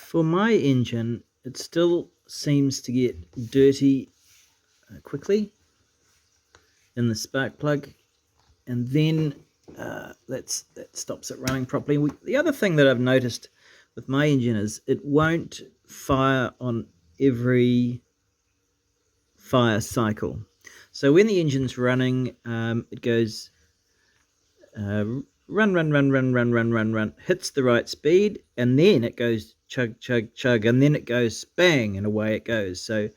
For my engine, it still seems to get dirty quickly in the spark plug, and then that stops it running properly. The other thing that I've noticed with my engine is it won't fire on every fire cycle. So when the engine's running, it goes run, hits the right speed, and then it goes chug, chug, chug, and then it goes bang, and away it goes. So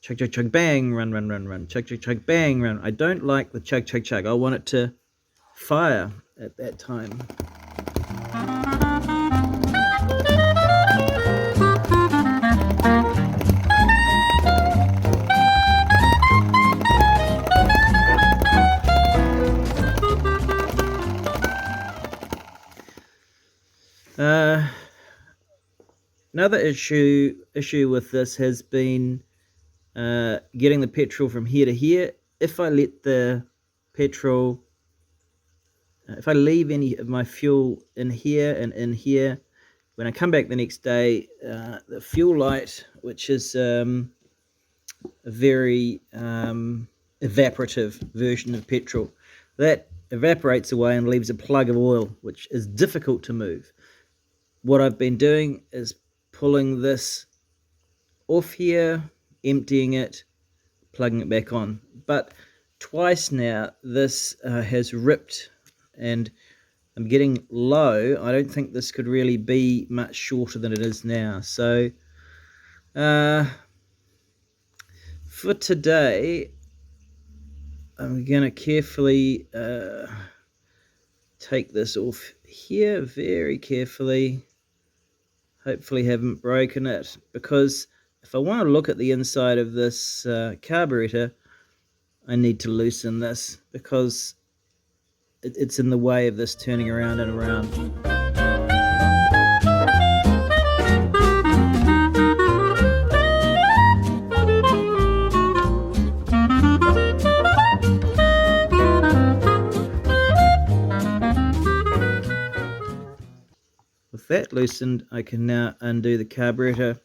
chug, chug, chug, bang, run, chug, chug, chug, bang, run. I don't like the chug, chug, chug. I want it to fire at that time. Another issue with this has been getting the petrol from here to here. If I let the petrol, if I leave any of my fuel in here and in here, when I come back the next day, the fuel light, which is a very evaporative version of petrol, that evaporates away and leaves a plug of oil, which is difficult to move. What I've been doing is pulling this off here, emptying it, plugging it back on. But twice now this has ripped, and I'm getting low. I don't think this could really be much shorter than it is now. So for today, I'm going to carefully take this off here, very carefully. Hopefully haven't broken it, because if I want to look at the inside of this carburetor, I need to loosen this, because it's in the way of this turning around and around. With that loosened, I can now undo the carburetor,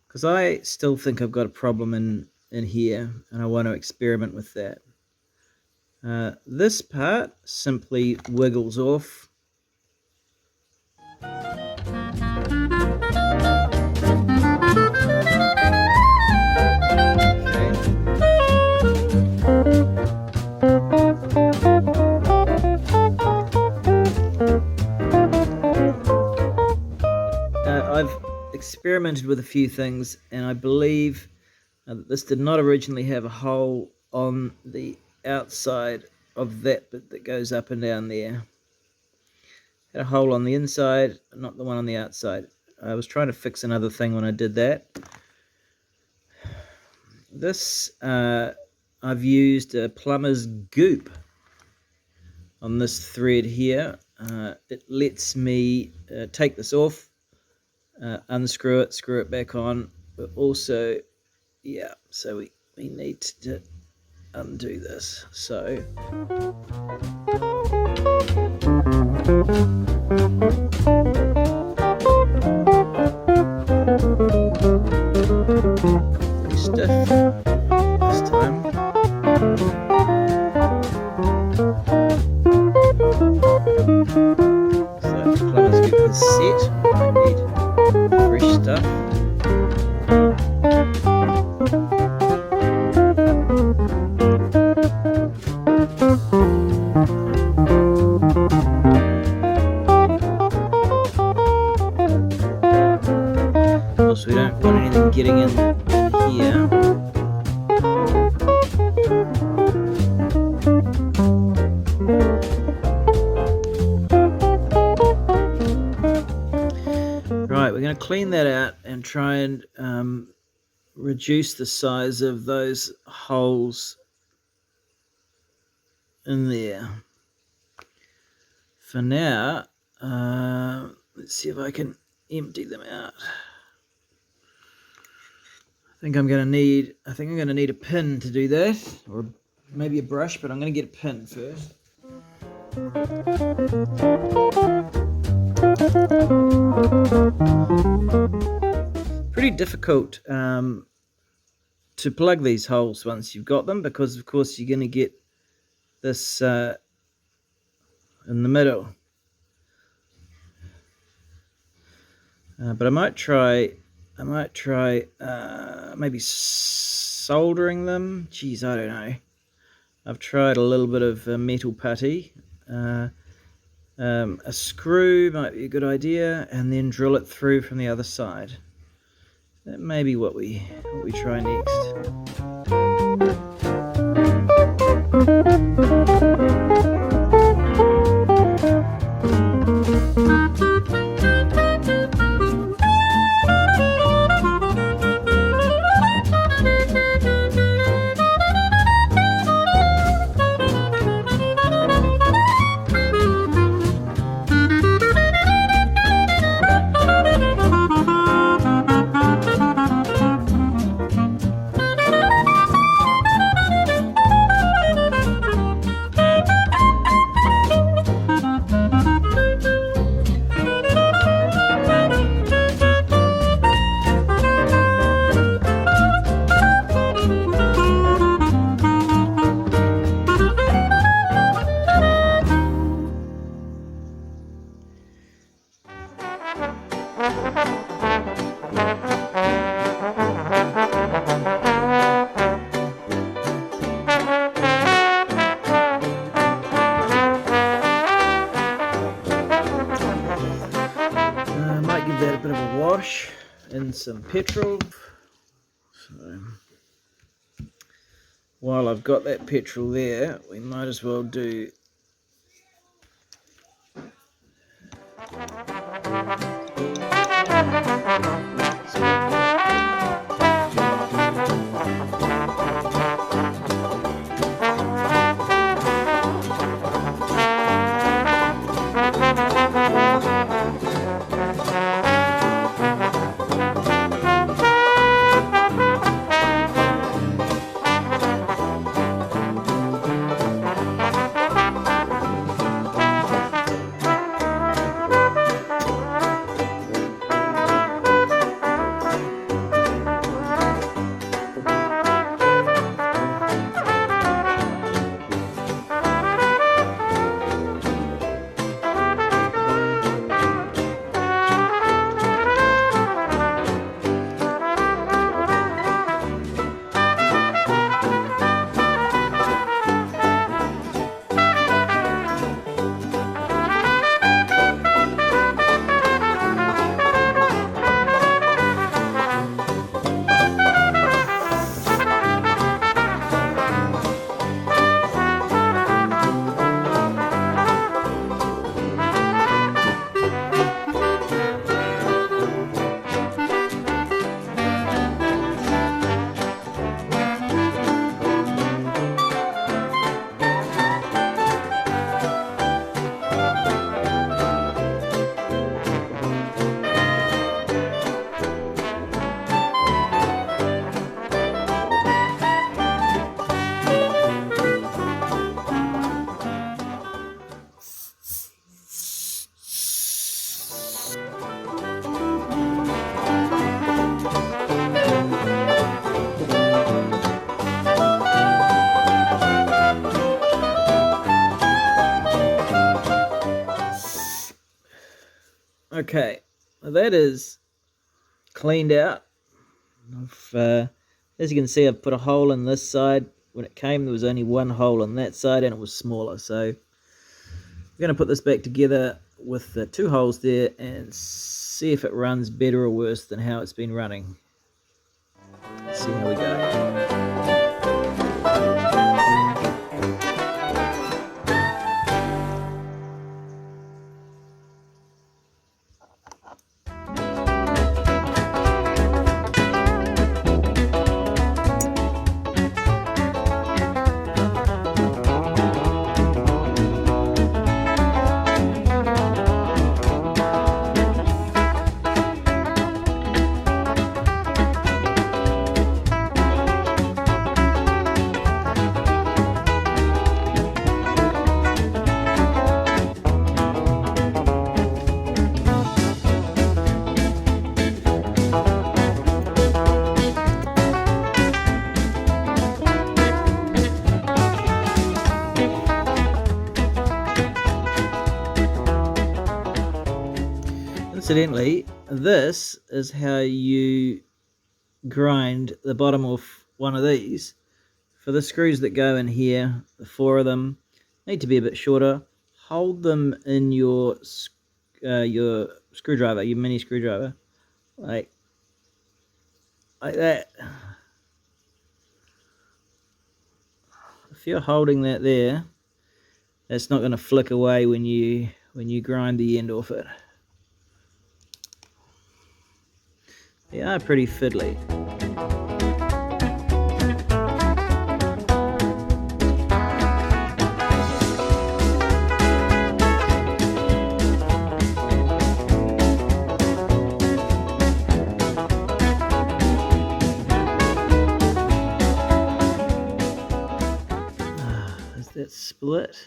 because I still think I've got a problem in here, and I want to experiment with that. This part simply wiggles off. I've experimented with a few things, and I believe that this did not originally have a hole on the outside of that bit that goes up and down there. Had a hole on the inside, not the one on the outside. I was trying to fix another thing when I did that. This, I've used a plumber's goop on this thread here. It lets me take this off, unscrew it, screw it back on, but also, yeah, so we need to undo this. So pretty stiff this time. So the plumber's goop is set. I need fresh stuff. So we don't want anything getting in here. Right, we're going to clean that out and try and reduce the size of those holes in there. For now, let's see if I can empty them out. I think I'm going to need a pin to do that, or maybe a brush, but I'm going to get a pin first. pretty difficult to plug these holes once you've got them, because of course you're going to get this in the middle. But I might try maybe soldering them. Geez, I don't know. I've tried a little bit of metal putty. A screw might be a good idea, and then drill it through from the other side. That may be what we try next. Might give that a bit of a wash in some petrol. So while I've got that petrol there, we might as well do okay. Well, that is cleaned out. As you can see, I've put a hole in this side. When it came, there was only one hole on that side, and it was smaller. So we're going to put this back together with the two holes there and see if it runs better or worse than how it's been running. Let's see how we go. Incidentally, this is how you grind the bottom off one of these. For the screws that go in here, the 4 of them need to be a bit shorter. Hold them in your screwdriver, your mini screwdriver, like that. If you're holding that there, that's not going to flick away when you grind the end off it. They are pretty fiddly. Is that split?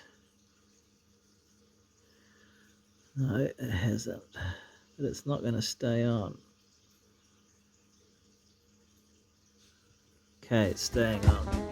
No, it hasn't. But it's not going to stay on. Okay, it's staying on.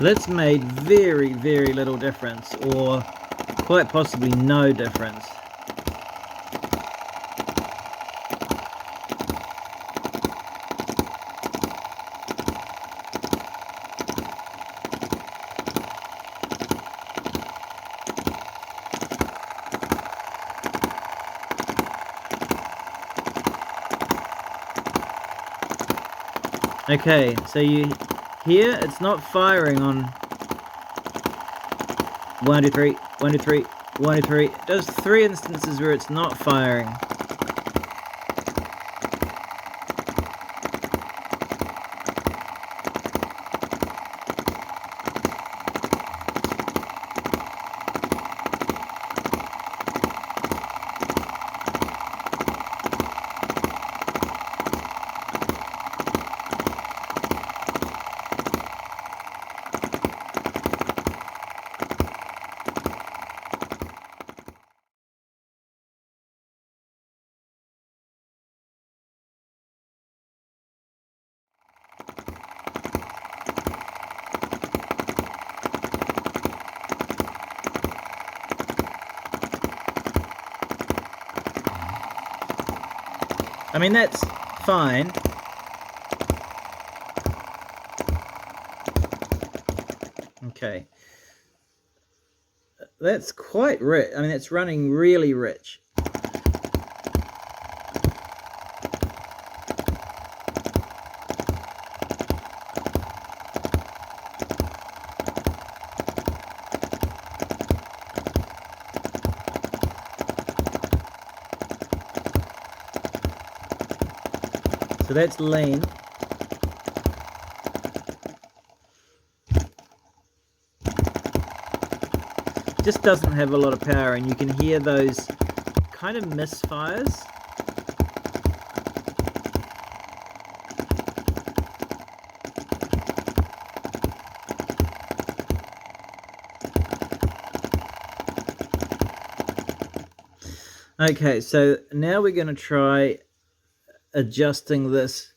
That's made very, very little difference, or quite possibly no difference. Okay, so here it's not firing on 1, 2, 3, 1, 2, 3, 1, 2, 3. There's 3 instances where it's not firing. I mean, that's fine. Okay. That's quite rich. I mean, it's running really rich. So that's lean. Just doesn't have a lot of power, and you can hear those kind of misfires. Okay, so now we're going to try adjusting this.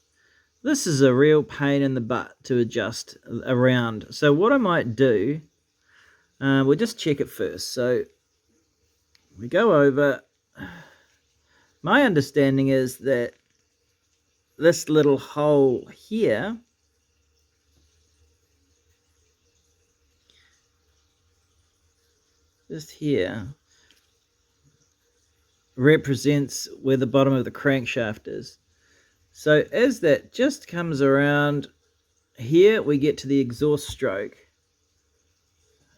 This is a real pain in the butt to adjust around. So what I might do, we'll just check it first. So we go over. My understanding is that this little hole here just here represents where the bottom of the crankshaft is. So as that just comes around here, we get to the exhaust stroke.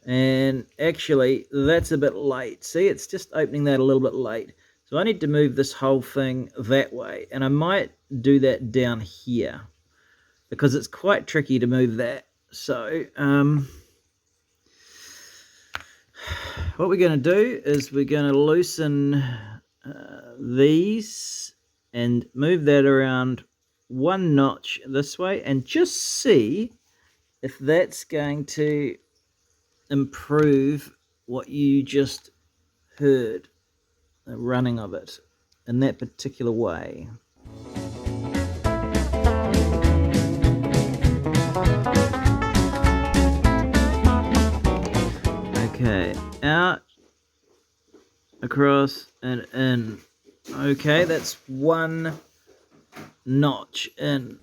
And actually, that's a bit late. See, it's just opening that a little bit late. So I need to move this whole thing that way. And I might do that down here because it's quite tricky to move that. So what we're going to do is we're going to loosen these and move that around one notch this way and just see if that's going to improve what you just heard, the running of it in that particular way. Okay, out, across, and in. Okay, that's one notch in.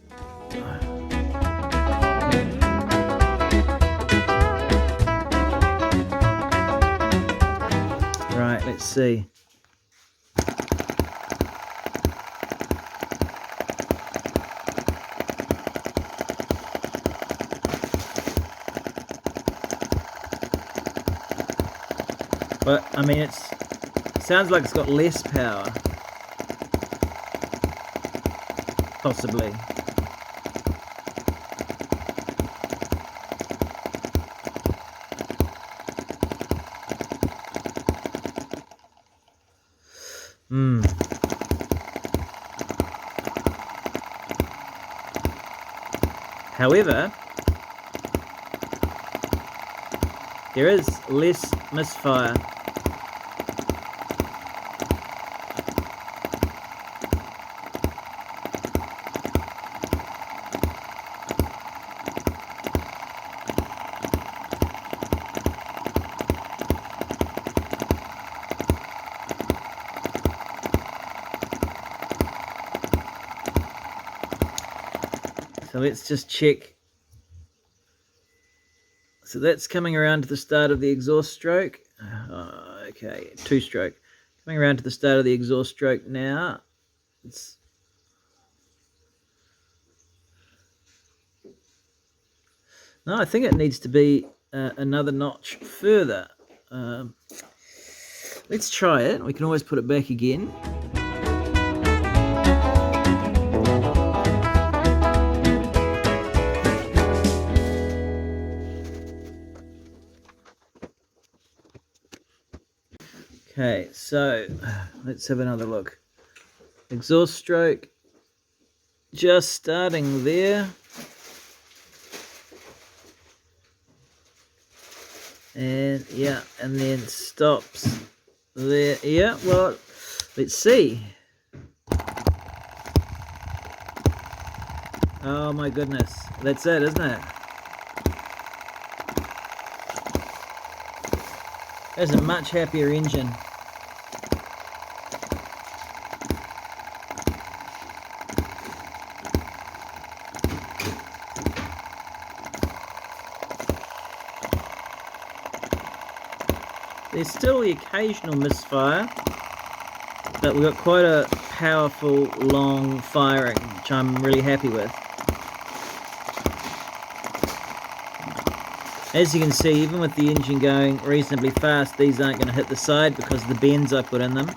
Right, let's see. But I mean, it sounds like it's got less power, possibly. However, there is less misfire. So let's just check. So that's coming around to the start of the exhaust stroke. Okay, two stroke. Coming around to the start of the exhaust stroke now. No, I think it needs to be another notch further. Let's try it. We can always put it back again. Okay, so let's have another look. Exhaust stroke just starting there. And yeah, and then stops there. Yeah, well, let's see. Oh my goodness, that's it, isn't it? That's a much happier engine. There's still the occasional misfire, but we've got quite a powerful, long firing, which I'm really happy with. As you can see, even with the engine going reasonably fast, these aren't going to hit the side because of the bends I put in them.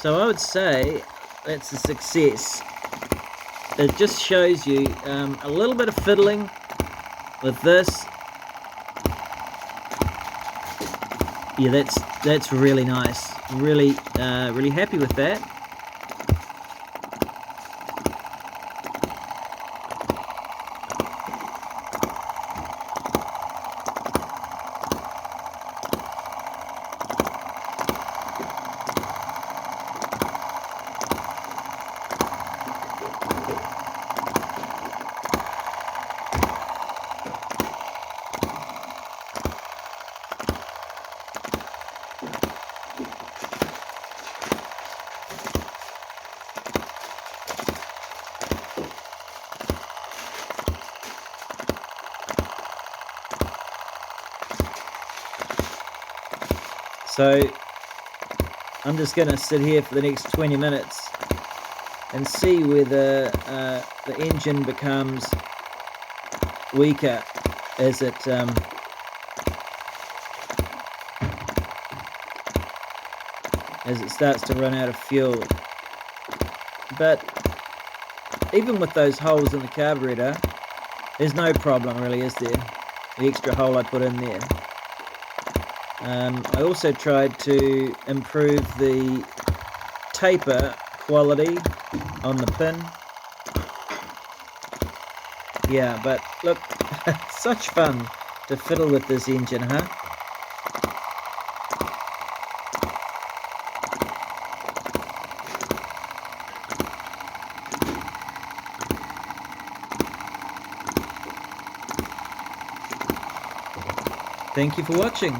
So I would say that's a success. It just shows you a little bit of fiddling with this. Yeah, that's really nice. Really, really happy with that. So I'm just going to sit here for the next 20 minutes and see whether the engine becomes weaker as it starts to run out of fuel. But even with those holes in the carburetor, there's no problem really, is there? The extra hole I put in there. I also tried to improve the taper quality on the pin. Yeah, but look, such fun to fiddle with this engine, huh? Thank you for watching.